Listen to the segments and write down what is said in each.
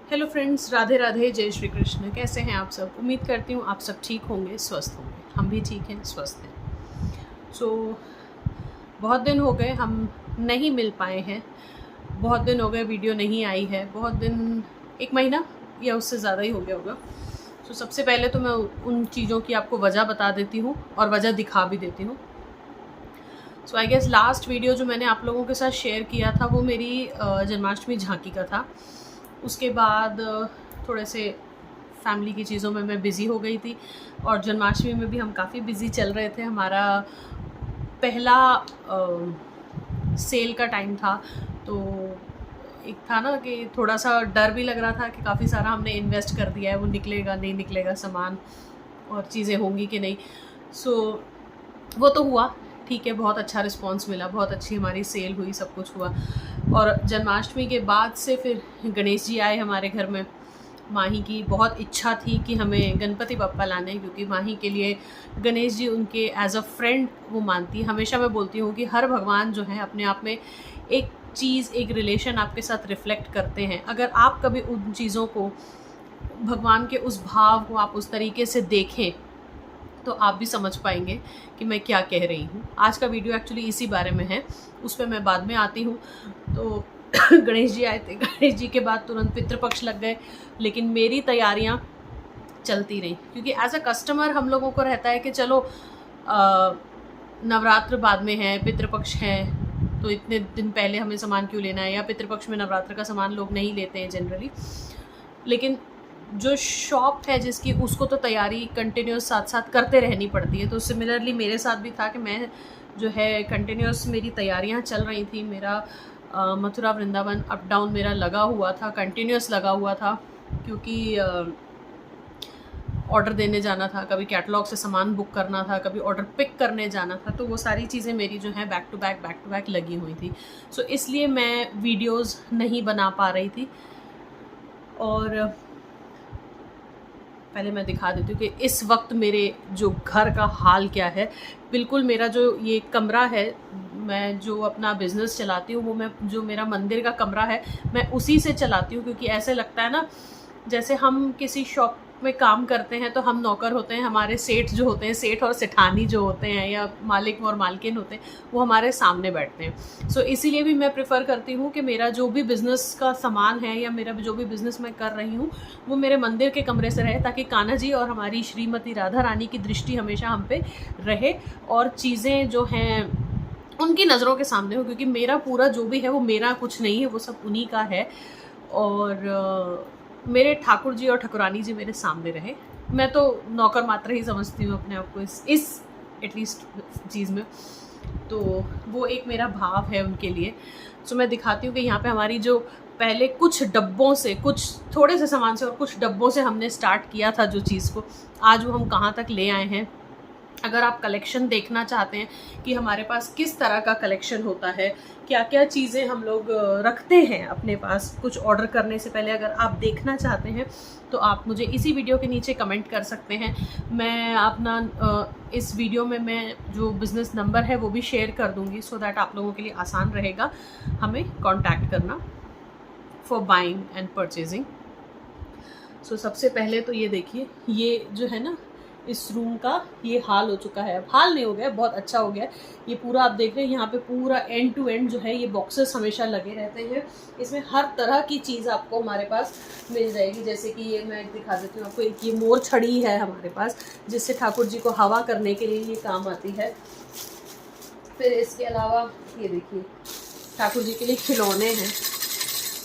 Hello friends, Radhe Radhe, जय श्री कृष्ण। कैसे हैं आप सब? उम्मीद करती हूँ आप सब ठीक होंगे, स्वस्थ होंगे। हम भी ठीक हैं, स्वस्थ हैं। बहुत दिन हो गए हम नहीं मिल पाए हैं। बहुत दिन हो गए वीडियो नहीं आई है। बहुत दिन, 1 महीना या उससे ज़्यादा ही हो गया होगा। सबसे पहले तो मैं उन चीज़ों की आपको वजह बता देती हूँ और वजह दिखा भी देती हूँ। आई गेस लास्ट वीडियो जो मैंने आप लोगों के साथ शेयर किया था वो मेरी जन्माष्टमी झांकी का था। उसके बाद थोड़े से फैमिली की चीज़ों में मैं बिज़ी हो गई थी और जन्माष्टमी में भी हम काफ़ी बिज़ी चल रहे थे। हमारा पहला सेल का टाइम था, तो एक था ना कि थोड़ा सा डर भी लग रहा था कि काफ़ी सारा हमने इन्वेस्ट कर दिया है, वो निकलेगा नहीं निकलेगा सामान और चीज़ें होंगी कि नहीं। वो तो हुआ, ठीक है, बहुत अच्छा रिस्पांस मिला, बहुत अच्छी हमारी सेल हुई, सब कुछ हुआ। और जन्माष्टमी के बाद से फिर गणेश जी आए हमारे घर में। माही की बहुत इच्छा थी कि हमें गणपति बप्पा लाने, क्योंकि माही के लिए गणेश जी उनके एज अ फ्रेंड वो मानती है। हमेशा मैं बोलती हूँ कि हर भगवान जो है अपने आप में एक चीज़, एक रिलेशन आपके साथ रिफ्लेक्ट करते हैं। अगर आप कभी उन चीज़ों को, भगवान के उस भाव को आप उस तरीके से देखें तो आप भी समझ पाएंगे कि मैं क्या कह रही हूँ। आज का वीडियो एक्चुअली इसी बारे में है, उस पर मैं बाद में आती हूँ। तो गणेश जी आए थे, गणेश जी के बाद तुरंत पितृपक्ष लग गए, लेकिन मेरी तैयारियाँ चलती रही, क्योंकि एज अ कस्टमर हम लोगों को रहता है कि चलो नवरात्र बाद में है, पितृपक्ष है, तो इतने दिन पहले हमें सामान क्यों लेना है, या पितृपक्ष में नवरात्र का सामान लोग नहीं लेते हैं जनरली। लेकिन जो शॉप है जिसकी, उसको तो तैयारी कंटिन्यूस साथ साथ करते रहनी पड़ती है। तो सिमिलरली मेरे साथ भी था कि मैं जो है कंटिन्यूस मेरी तैयारियां चल रही थी। मेरा मथुरा वृंदावन अप डाउन मेरा लगा हुआ था, कंटिन्यूस लगा हुआ था, क्योंकि ऑर्डर देने जाना था, कभी कैटलॉग से सामान बुक करना था, कभी ऑर्डर पिक करने जाना था। तो वो सारी चीज़ें मेरी जो है बैक टू बैक लगी हुई थी। इसलिए मैं वीडियोस नहीं बना पा रही थी। और पहले मैं दिखा देती हूँ कि इस वक्त मेरे जो घर का हाल क्या है। बिल्कुल मेरा जो ये कमरा है, मैं जो अपना बिज़नेस चलाती हूँ, वो मैं जो मेरा मंदिर का कमरा है मैं उसी से चलाती हूँ। क्योंकि ऐसे लगता है ना, जैसे हम किसी शॉप में काम करते हैं तो हम नौकर होते हैं, हमारे सेठ जो होते हैं, सेठ और सेठानी जो होते हैं, या मालिक और मालकिन होते हैं, वो हमारे सामने बैठते हैं। इसीलिए भी मैं प्रेफर करती हूँ कि मेरा जो भी बिज़नेस का सामान है या मेरा जो भी बिज़नेस मैं कर रही हूँ वो मेरे मंदिर के कमरे से रहे, ताकि कान्हा जी और हमारी श्रीमती राधा रानी की दृष्टि हमेशा हम पे रहे और चीज़ें जो हैं उनकी नज़रों के सामने हो। क्योंकि मेरा पूरा जो भी है वो मेरा कुछ नहीं है, वो सब उन्हीं का है। और मेरे ठाकुर जी और ठाकुरानी जी मेरे सामने रहे। मैं तो नौकर मात्र ही समझती हूँ अपने आप को इस एटलीस्ट चीज़ में। तो वो एक मेरा भाव है उनके लिए। मैं दिखाती हूँ कि यहाँ पे हमारी जो पहले कुछ डब्बों से, कुछ थोड़े से सामान से और कुछ डब्बों से हमने स्टार्ट किया था जो चीज़ को, आज वो हम कहाँ तक ले आए हैं। अगर आप कलेक्शन देखना चाहते हैं कि हमारे पास किस तरह का कलेक्शन होता है, क्या क्या चीज़ें हम लोग रखते हैं अपने पास कुछ ऑर्डर करने से पहले, अगर आप देखना चाहते हैं तो आप मुझे इसी वीडियो के नीचे कमेंट कर सकते हैं। मैं अपना इस वीडियो में मैं जो बिज़नेस नंबर है वो भी शेयर कर दूंगी, सो दैट आप लोगों के लिए आसान रहेगा हमें कॉन्टैक्ट करना फॉर बाइंग एंड परचेजिंग। सबसे पहले तो ये देखिए, ये जो है ना, इस रूम का ये हाल हो चुका है। अब हाल नहीं हो गया, बहुत अच्छा हो गया। ये पूरा आप देख रहे हैं, यहाँ पे पूरा एंड टू एंड जो है ये बॉक्सेस हमेशा लगे रहते हैं। इसमें हर तरह की चीज़ आपको हमारे पास मिल जाएगी। जैसे कि ये मैं दिखा देती हूँ आपको, एक ये मोर छड़ी है हमारे पास, जिससे ठाकुर जी को हवा करने के लिए ये काम आती है। फिर इसके अलावा ये देखिए, ठाकुर जी के लिए खिलौने हैं,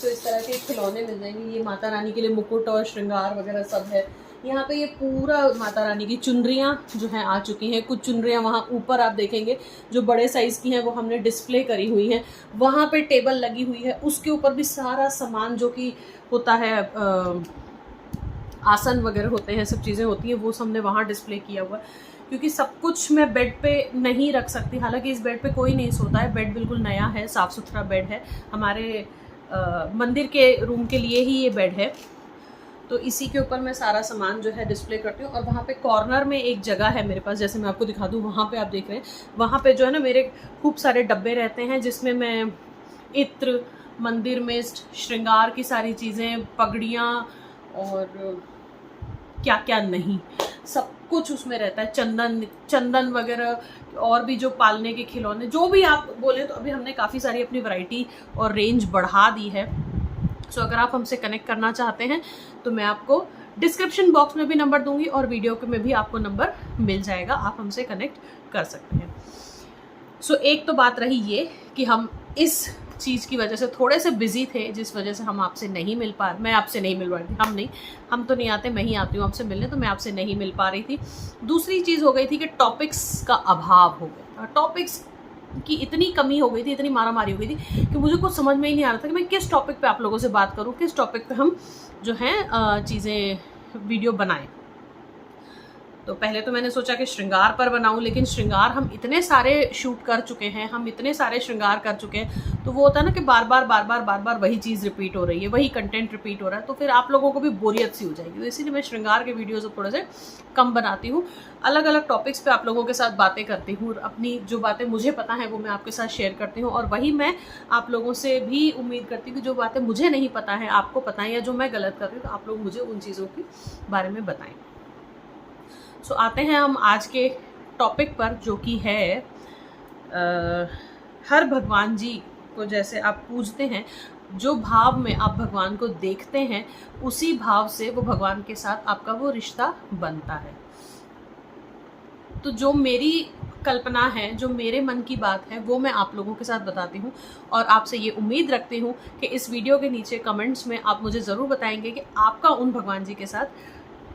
तो इस तरह के खिलौने मिल जाएंगे। ये माता रानी के लिए मुकुट और श्रृंगार वगैरह सब है। यहाँ पे ये पूरा माता रानी की चुनरियाँ जो हैं आ चुकी हैं। कुछ चुनरियाँ वहाँ ऊपर आप देखेंगे जो बड़े साइज़ की हैं, वो हमने डिस्प्ले करी हुई हैं। वहाँ पे टेबल लगी हुई है, उसके ऊपर भी सारा सामान जो कि होता है, आसन वगैरह होते हैं, सब चीज़ें होती हैं, वो सब हमने वहाँ डिस्प्ले किया हुआ है। क्योंकि सब कुछ मैं बेड पे नहीं रख सकती। हालांकि इस बेड पे कोई नहीं सोता है, बेड बिल्कुल नया है, साफ़ सुथरा बेड है। हमारे मंदिर के रूम के लिए ही ये बेड है। तो इसी के ऊपर मैं सारा सामान जो है डिस्प्ले करती हूँ। और वहाँ पे कॉर्नर में एक जगह है मेरे पास, जैसे मैं आपको दिखा दूँ, वहाँ पे आप देख रहे हैं, वहाँ पे जो है ना मेरे खूब सारे डब्बे रहते हैं, जिसमें मैं इत्र, मंदिर में श्रृंगार की सारी चीज़ें, पगड़ियाँ और क्या क्या नहीं, सब कुछ उसमें रहता है। चंदन वगैरह और भी जो पालने के खिलौने, जो भी आप बोले। तो अभी हमने काफ़ी सारी अपनी वैरायटी और रेंज बढ़ा दी है। सो अगर आप हमसे कनेक्ट करना चाहते हैं तो मैं आपको डिस्क्रिप्शन बॉक्स में भी नंबर दूंगी और वीडियो में भी आपको नंबर मिल जाएगा, आप हमसे कनेक्ट कर सकते हैं। सो एक तो बात रही ये कि हम इस चीज़ की वजह से थोड़े से बिजी थे, जिस वजह से हम आपसे नहीं मिल पा, मैं आपसे नहीं मिल पा रही थी। हम तो नहीं आते, मैं ही आती हूँ आपसे मिलने, तो मैं आपसे नहीं मिल पा रही थी। दूसरी चीज़ हो गई थी कि टॉपिक्स का अभाव हो गया, टॉपिक्स की इतनी कमी हो गई थी, इतनी मारामारी हो गई थी कि मुझे कुछ समझ में ही नहीं आ रहा था कि मैं किस टॉपिक पे आप लोगों से बात करूं, किस टॉपिक पे हम जो हैं चीज़ें वीडियो बनाएं। तो पहले तो मैंने सोचा कि श्रृंगार पर बनाऊं, लेकिन श्रृंगार हम इतने सारे शूट कर चुके हैं, हम इतने सारे श्रृंगार कर चुके हैं, तो वो होता है ना कि बार बार वही चीज़ रिपीट हो रही है, वही कंटेंट रिपीट हो रहा है, तो फिर आप लोगों को भी बोरियत सी हो जाएगी। तो इसीलिए मैं श्रृंगार के वीडियोज़ थोड़े से कम बनाती हूँ, अलग अलग टॉपिक्स पे आप लोगों के साथ बातें करती हूँ, अपनी जो बातें मुझे पता है वो मैं आपके साथ शेयर करती हूँ, और वही मैं आप लोगों से भी उम्मीद करती हूँ कि जो बातें मुझे नहीं पता है आपको पता है, या जो मैं गलत कर रही हूँ तो आप लोग मुझे उन चीज़ों के बारे में बताएं। सो आते हैं हम आज के टॉपिक पर, जो कि है हर भगवान जी को जैसे आप पूजते हैं, जो भाव में आप भगवान को देखते हैं उसी भाव से वो भगवान के साथ आपका वो रिश्ता बनता है। तो जो मेरी कल्पना है, जो मेरे मन की बात है, वो मैं आप लोगों के साथ बताती हूँ, और आपसे ये उम्मीद रखती हूँ कि इस वीडियो के नीचे कमेंट्स में आप मुझे ज़रूर बताएंगे कि आपका उन भगवान जी के साथ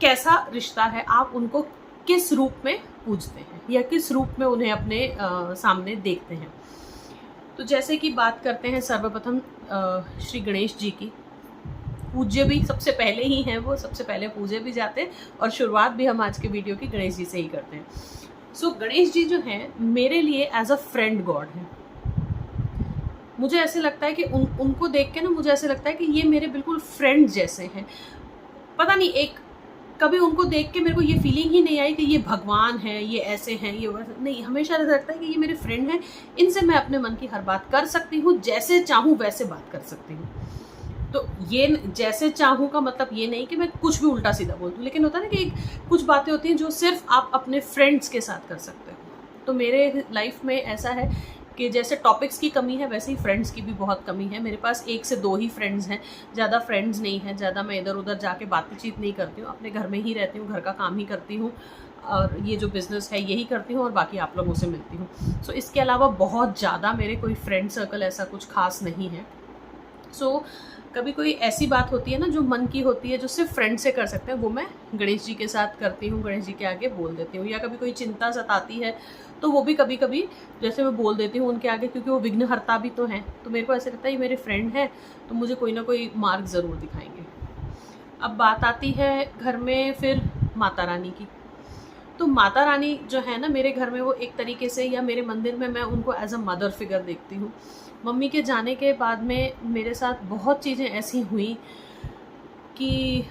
कैसा रिश्ता है, आप उनको किस रूप में पूजते हैं या किस रूप में उन्हें अपने सामने देखते हैं। तो जैसे कि बात करते हैं सर्वप्रथम श्री गणेश जी की, पूज्य भी सबसे पहले ही हैं, वो सबसे पहले पूजे भी जाते हैं, और शुरुआत भी हम आज के वीडियो की गणेश जी से ही करते हैं। सो गणेश जी जो हैं मेरे लिए एज अ फ्रेंड गॉड हैं। मुझे ऐसे लगता है कि उनको देख के ना मुझे ऐसे लगता है कि ये मेरे बिल्कुल फ्रेंड जैसे हैं। पता नहीं, एक कभी उनको देख के मेरे को ये फीलिंग ही नहीं आई कि ये भगवान है, ये ऐसे हैं, ये वैसे नहीं। हमेशा ऐसा लगता है कि ये मेरे फ्रेंड हैं, इनसे मैं अपने मन की हर बात कर सकती हूँ, जैसे चाहूँ वैसे बात कर सकती हूँ। तो ये जैसे चाहूँ का मतलब ये नहीं कि मैं कुछ भी उल्टा सीधा बोल दूँ, लेकिन होता है ना कि कुछ बातें होती हैं जो सिर्फ आप अपने फ्रेंड्स के साथ कर सकते हो। तो मेरे लाइफ में ऐसा है कि जैसे टॉपिक्स की कमी है, वैसे ही फ्रेंड्स की भी बहुत कमी है। मेरे पास 1 से 2 ही फ्रेंड्स हैं, ज़्यादा फ्रेंड्स नहीं हैं। ज़्यादा मैं इधर उधर जाके बातचीत नहीं करती हूँ, अपने घर में ही रहती हूँ, घर का काम ही करती हूँ, और ये जो बिज़नेस है यही करती हूँ, और बाकी आप लोगों से मिलती हूँ। सो इसके अलावा बहुत ज़्यादा मेरे कोई फ्रेंड सर्कल ऐसा कुछ खास नहीं है। सो कभी कोई ऐसी बात होती है ना जो मन की होती है, जो सिर्फ फ्रेंड से कर सकते हैं, वो मैं गणेश जी के साथ करती हूँ, गणेश जी के आगे बोल देती हूँ। या कभी कोई चिंता सताती है तो वो भी कभी कभी जैसे मैं बोल देती हूँ उनके आगे, क्योंकि वो विघ्नहर्ता भी तो हैं। तो मेरे को ऐसे लगता है ये मेरे फ्रेंड हैं तो मुझे कोई ना कोई मार्ग ज़रूर दिखाएंगे। अब बात आती है घर में फिर माता रानी की। तो माता रानी जो है ना मेरे घर में, वो एक तरीके से, या मेरे मंदिर में मैं उनको एज अ मदर फिगर देखती हूँ। मम्मी के जाने के बाद में मेरे साथ बहुत चीज़ें ऐसी हुई कि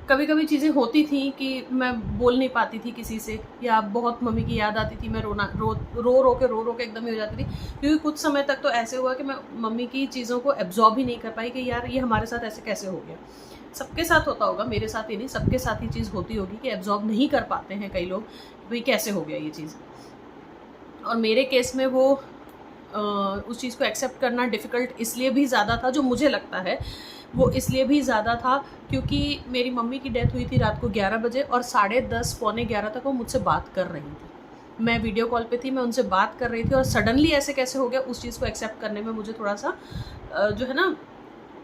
कभी कभी चीज़ें होती थी कि मैं बोल नहीं पाती थी किसी से, या बहुत मम्मी की याद आती थी, मैं रो के एकदम ही हो जाती थी। क्योंकि कुछ समय तक तो ऐसे हुआ कि मैं मम्मी की चीज़ों को एब्जॉर्ब ही नहीं कर पाई कि यार ये हमारे साथ ऐसे कैसे हो गया। सबके साथ होता होगा, मेरे साथ ही नहीं, सबके साथ ही चीज़ होती होगी कि एब्जॉर्ब नहीं कर पाते हैं कई लोग, भाई कैसे हो गया ये चीज़। और मेरे केस में वो उस चीज़ को एक्सेप्ट करना डिफ़िकल्ट इसलिए भी ज़्यादा था, जो मुझे लगता है वो इसलिए भी ज़्यादा था क्योंकि मेरी मम्मी की डेथ हुई थी रात को 11 बजे, और 10:30 पौने 11 तक वो मुझसे बात कर रही थी। मैं वीडियो कॉल पे थी, मैं उनसे बात कर रही थी, और सडनली ऐसे कैसे हो गया, उस चीज़ को एक्सेप्ट करने में मुझे थोड़ा सा जो है ना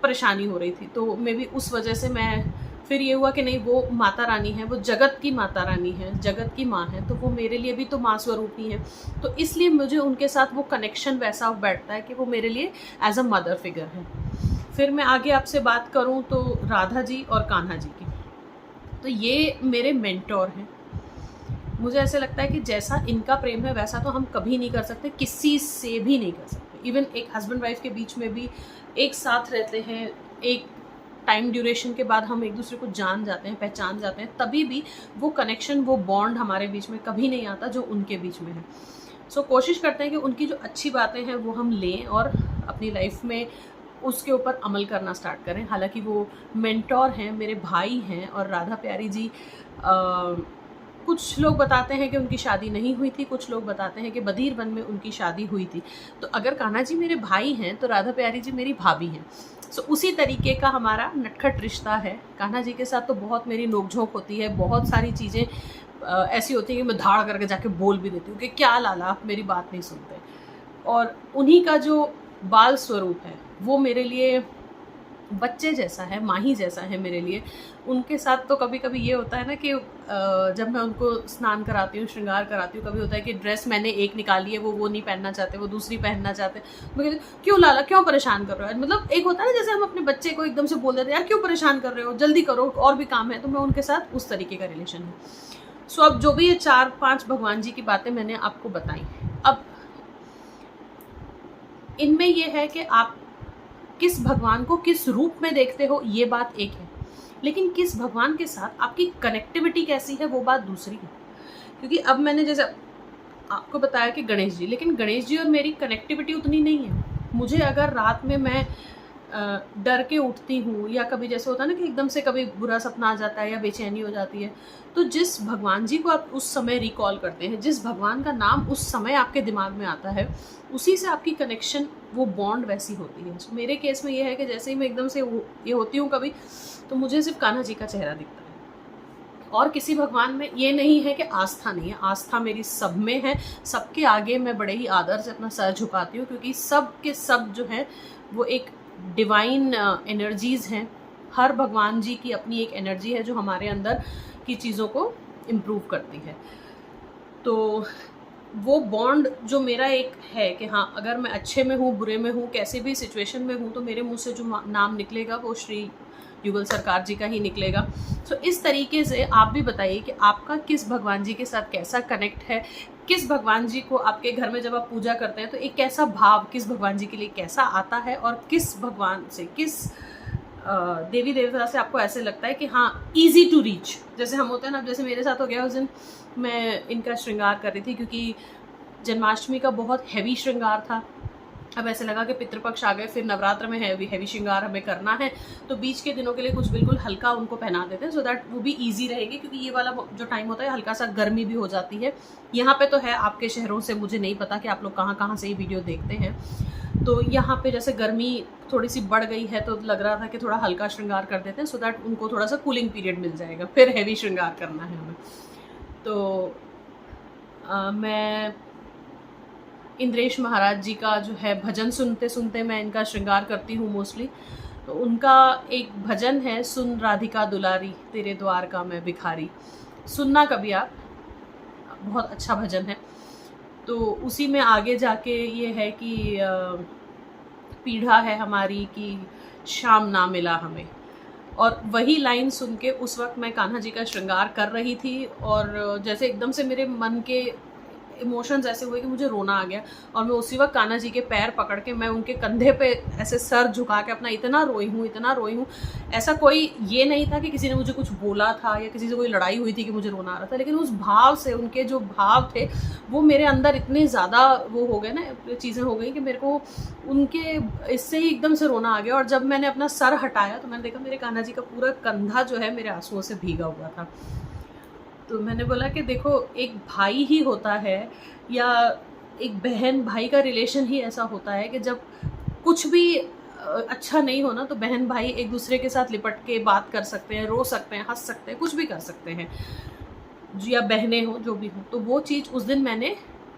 परेशानी हो रही थी। तो मे बी उस वजह से मैं, फिर ये हुआ कि नहीं, वो माता रानी है, वो जगत की माता रानी है, जगत की माँ है, तो वो मेरे लिए भी तो माँ स्वरूप ही है। तो इसलिए मुझे उनके साथ वो कनेक्शन वैसा बैठता है कि वो मेरे लिए एज अ मदर फिगर है। फिर मैं आगे आपसे बात करूं तो राधा जी और कान्हा जी की, तो ये मेरे मेंटोर हैं। मुझे ऐसे लगता है कि जैसा इनका प्रेम है वैसा तो हम कभी नहीं कर सकते, किसी से भी नहीं कर सकते। इवन एक हस्बैंड वाइफ के बीच में भी एक साथ रहते हैं, एक टाइम ड्यूरेशन के बाद हम एक दूसरे को जान जाते हैं, पहचान जाते हैं, तभी भी वो कनेक्शन, वो बॉन्ड हमारे बीच में कभी नहीं आता जो उनके बीच में है। सो कोशिश करते हैं कि उनकी जो अच्छी बातें हैं वो हम लें और अपनी लाइफ में उसके ऊपर अमल करना स्टार्ट करें। हालांकि वो मेंटोर हैं, मेरे भाई हैं। और राधा प्यारी जी, कुछ लोग बताते हैं कि उनकी शादी नहीं हुई थी, कुछ लोग बताते हैं कि बदीर वन में उनकी शादी हुई थी। तो अगर कान्हा जी मेरे भाई हैं तो राधा प्यारी जी मेरी भाभी हैं। सो उसी तरीके का हमारा नटखट रिश्ता है। कान्हा जी के साथ तो बहुत मेरी नोकझोंक होती है, बहुत सारी चीज़ें ऐसी होती है कि मैं धाड़ करके जाके बोल भी देती हूँ कि क्या लाला आप मेरी बात नहीं सुनते। और उन्हीं का जो बाल स्वरूप है वो मेरे लिए बच्चे जैसा है, माही जैसा है मेरे लिए। उनके साथ तो कभी कभी ये होता है ना कि जब मैं उनको स्नान कराती हूँ, श्रृंगार कराती हूँ, कभी होता है कि ड्रेस मैंने एक निकाली है, वो नहीं पहनना चाहते, वो दूसरी पहनना चाहते। मैं कहती हूँ क्यों लाला, क्यों परेशान कर रहे हो। मतलब एक होता है ना जैसे हम अपने बच्चे को एकदम से बोल देते हैं यार क्यों परेशान कर रहे हो, जल्दी करो और भी काम है। तो मैं उनके साथ उस तरीके का रिलेशन है। सो अब जो भी ये 4-5 भगवान जी की बातें मैंने आपको बताई, अब इनमें ये है कि आप किस भगवान को किस रूप में देखते हो ये बात एक है, लेकिन किस भगवान के साथ आपकी कनेक्टिविटी कैसी है वो बात दूसरी है। क्योंकि अब मैंने जैसे आपको बताया कि गणेश जी, लेकिन गणेश जी और मेरी कनेक्टिविटी उतनी नहीं है। मुझे अगर रात में मैं डर के उठती हूँ या कभी जैसे होता है ना कि एकदम से कभी बुरा सपना आ जाता है या बेचैनी हो जाती है, तो जिस भगवान जी को आप उस समय रिकॉल करते हैं, जिस भगवान का नाम उस समय आपके दिमाग में आता है, उसी से आपकी कनेक्शन, वो बॉन्ड वैसी होती है। तो मेरे केस में ये है कि जैसे ही मैं एकदम से ये होती हूँ कभी, तो मुझे सिर्फ कान्हा जी का चेहरा दिखता है। और किसी भगवान में ये नहीं है कि आस्था नहीं है, आस्था मेरी सब में है। सबके आगे मैं बड़े ही आदर से अपना सर झुकाती हूँ, क्योंकि सब के सब जो है वो एक डिवाइन एनर्जीज़ हैं। हर भगवान जी की अपनी एक एनर्जी है जो हमारे अंदर की चीज़ों को इम्प्रूव करती है। तो वो बॉन्ड जो मेरा एक है कि हाँ, अगर मैं अच्छे में हूँ, बुरे में हूँ, कैसे भी सिचुएशन में हूँ, तो मेरे मुंह से जो नाम निकलेगा वो श्री युगल सरकार जी का ही निकलेगा। सो इस तरीके से आप भी बताइए कि आपका किस भगवान जी के साथ कैसा कनेक्ट है, किस भगवान जी को आपके घर में जब आप पूजा करते हैं तो एक कैसा भाव किस भगवान जी के लिए कैसा आता है, और किस भगवान से, किस देवी देवता से आपको ऐसे लगता है कि हाँ इजी टू रीच। जैसे हम होते हैं ना, जैसे मेरे साथ हो गया, उस दिन मैं इनका श्रृंगार कर रही थी क्योंकि जन्माष्टमी का बहुत हैवी श्रृंगार था। अब ऐसे लगा कि पितृपक्ष आ गए, फिर नवरात्र में हैवी श्रृंगार हमें करना है, तो बीच के दिनों के लिए कुछ बिल्कुल हल्का उनको पहना देते हैं, सो दैट वो भी इजी रहेंगे। क्योंकि ये वाला जो टाइम होता है हल्का सा गर्मी भी हो जाती है। यहाँ पे तो है, आपके शहरों से मुझे नहीं पता कि आप लोग कहाँ कहाँ से ये वीडियो देखते हैं। तो यहाँ पे जैसे गर्मी थोड़ी सी बढ़ गई है, तो लग रहा था कि थोड़ा हल्का श्रृंगार कर देते हैं, सो दैट उनको थोड़ा सा कूलिंग पीरियड मिल जाएगा, फिर हैवी श्रृंगार करना है हमें। तो मैं इंद्रेश महाराज जी का जो है भजन सुनते सुनते मैं इनका श्रृंगार करती हूँ मोस्टली। तो उनका एक भजन है, सुन राधिका दुलारी तेरे द्वार का मैं भिखारी, सुनना कभी आप, बहुत अच्छा भजन है। तो उसी में आगे जाके ये है कि पीढ़ा है हमारी कि शाम ना मिला हमें, और वही लाइन सुन के उस वक्त मैं कान्हा जी का श्रृंगार कर रही थी, और जैसे एकदम से मेरे मन के इमोशंस ऐसे हुए कि मुझे रोना आ गया, और मैं उसी वक्त कान्हा जी के पैर पकड़ के मैं उनके कंधे पे ऐसे सर झुका के अपना इतना रोई हूँ। ऐसा कोई ये नहीं था कि किसी ने मुझे कुछ बोला था या किसी से कोई लड़ाई हुई थी कि मुझे रोना आ रहा था, लेकिन उस भाव से, उनके जो भाव थे वो मेरे अंदर इतने ज़्यादा वो हो गए ना, चीज़ें हो गई कि मेरे को उनके इससे ही एकदम से रोना आ गया। और जब मैंने अपना सर हटाया तो मैंने देखा मेरे कान्हा जी का पूरा कंधा जो है मेरे आंसुओं से भीगा हुआ था। तो मैंने बोला कि देखो, एक भाई ही होता है या एक बहन भाई का रिलेशन ही ऐसा होता है कि जब कुछ भी अच्छा नहीं होना तो बहन भाई एक दूसरे के साथ लिपट के बात कर सकते हैं, रो सकते हैं, हंस सकते हैं, कुछ भी कर सकते हैं, या बहनें हो, जो भी हो। तो वो चीज़ उस दिन मैंने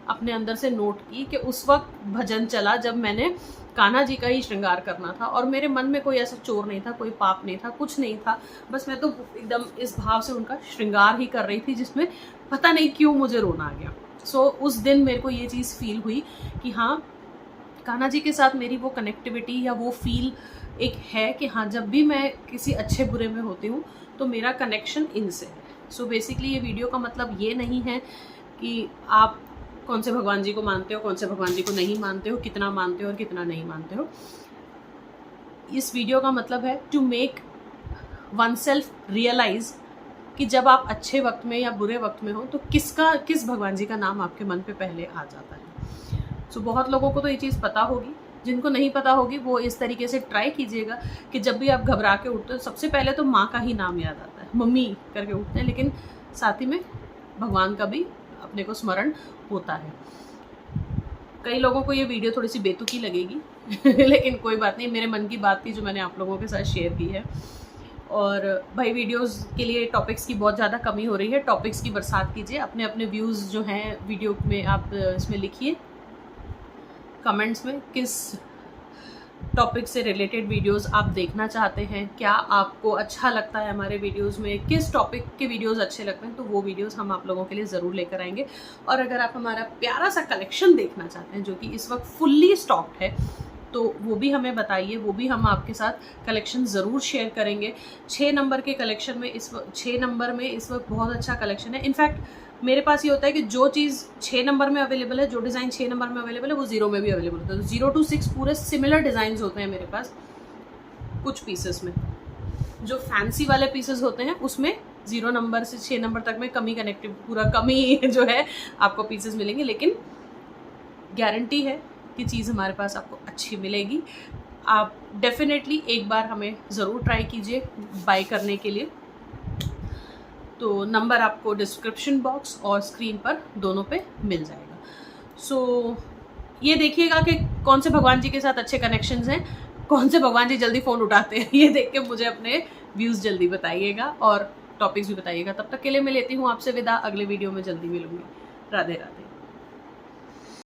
अपने अंदर से नोट की कि उस वक्त भजन चला जब मैंने कान्हा जी का ही श्रृंगार करना था, और मेरे मन में कोई ऐसा चोर नहीं था, कोई पाप नहीं था, कुछ नहीं था, बस मैं तो एकदम इस भाव से उनका श्रृंगार ही कर रही थी जिसमें पता नहीं क्यों मुझे रोना आ गया। सो उस दिन मेरे को ये चीज़ फील हुई कि हाँ, कान्हा जी के साथ मेरी वो कनेक्टिविटी या वो फील एक है कि हाँ, जब भी मैं किसी अच्छे बुरे में होती हूँ तो मेरा कनेक्शन इनसे है। सो बेसिकली ये वीडियो का मतलब ये नहीं है कि आप कौन से भगवान जी को मानते हो, कौन से भगवान जी को नहीं मानते हो, कितना मानते हो और कितना नहीं मानते हो। इस वीडियो का मतलब है to make oneself realise कि जब आप अच्छे वक्त में या बुरे वक्त में हो तो किस भगवान जी का नाम आपके मन पे पहले आ जाता है। सो बहुत लोगों को तो ये चीज़ पता होगी, जिनको नहीं पता होगी वो इस तरीके से ट्राई कीजिएगा कि जब भी आप घबरा के उठते हो सबसे पहले तो माँ का ही नाम याद आता है, मम्मी करके उठते हैं, लेकिन साथ ही में भगवान का भी अपने को स्मरण होता है। कई लोगों को ये वीडियो थोड़ी सी बेतुकी लगेगी लेकिन कोई बात नहीं, मेरे मन की बात थी जो मैंने आप लोगों के साथ शेयर की है। और भाई वीडियोस के लिए टॉपिक्स की बहुत ज़्यादा कमी हो रही है, टॉपिक्स की बरसात कीजिए, अपने अपने व्यूज़ जो हैं वीडियो में आप इसमें लिखिए कमेंट्स में किस टॉपिक से रिलेटेड वीडियोस आप देखना चाहते हैं, क्या आपको अच्छा लगता है हमारे वीडियोस में, किस टॉपिक के वीडियोस अच्छे लगते हैं, तो वो वीडियोस हम आप लोगों के लिए ज़रूर लेकर आएंगे। और अगर आप हमारा प्यारा सा कलेक्शन देखना चाहते हैं जो कि इस वक्त फुल्ली स्टॉक्ड है, तो वो भी हमें बताइए, वो भी हम आपके साथ कलेक्शन ज़रूर शेयर करेंगे। 6 नंबर के कलेक्शन में 6 नंबर में इस वक्त बहुत अच्छा कलेक्शन है। इनफैक्ट मेरे पास ये होता है कि जो चीज़ 6 नंबर में अवेलेबल है, जो डिज़ाइन 6 नंबर में अवेलेबल है, वो 0 में भी अवेलेबल होता है। तो 0 to 6 पूरे सिमिलर डिज़ाइंस होते हैं मेरे पास कुछ पीसेस में। जो फैंसी वाले पीसेस होते हैं उसमें 0 नंबर से 6 नंबर तक में कमी कनेक्टिव पूरा कमी जो है आपको पीसेस मिलेंगे, लेकिन गारंटी है कि चीज़ हमारे पास आपको अच्छी मिलेगी। आप डेफिनेटली एक बार हमें ज़रूर ट्राई कीजिए बाय करने के लिए। तो नंबर आपको डिस्क्रिप्शन बॉक्स और स्क्रीन पर दोनों पे मिल जाएगा। सो ये देखिएगा कि कौन से भगवान जी के साथ अच्छे कनेक्शंस हैं, कौन से भगवान जी जल्दी फ़ोन उठाते हैं, ये देख के मुझे अपने व्यूज़ जल्दी बताइएगा और टॉपिक्स भी बताइएगा। तब तक के लिए मैं लेती हूँ आपसे विदा, अगले वीडियो में जल्दी मिलूंगी। राधे राधे।